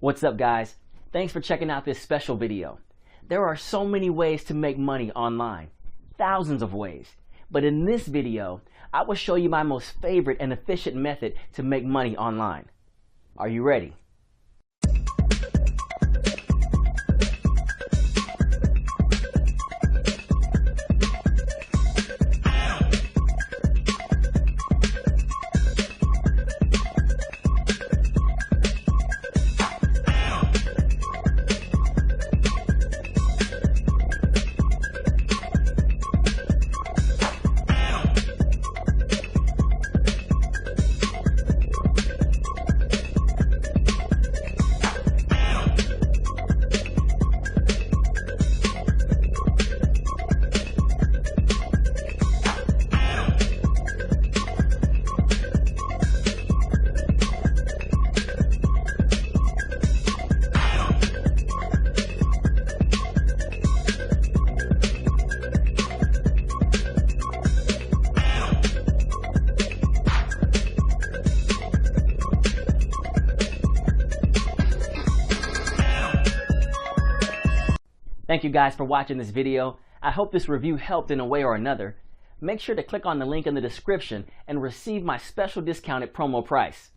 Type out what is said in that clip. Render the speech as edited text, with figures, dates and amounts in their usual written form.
What's up, guys? Thanks for checking out this special video. There are so many ways to make money online, thousands of ways. But in this video, I will show you my most favorite and efficient method to make money online. Are you ready? Thank you guys for watching this video. I hope this review helped in a way or another. Make sure to click on the link in the description and receive my special discounted promo price.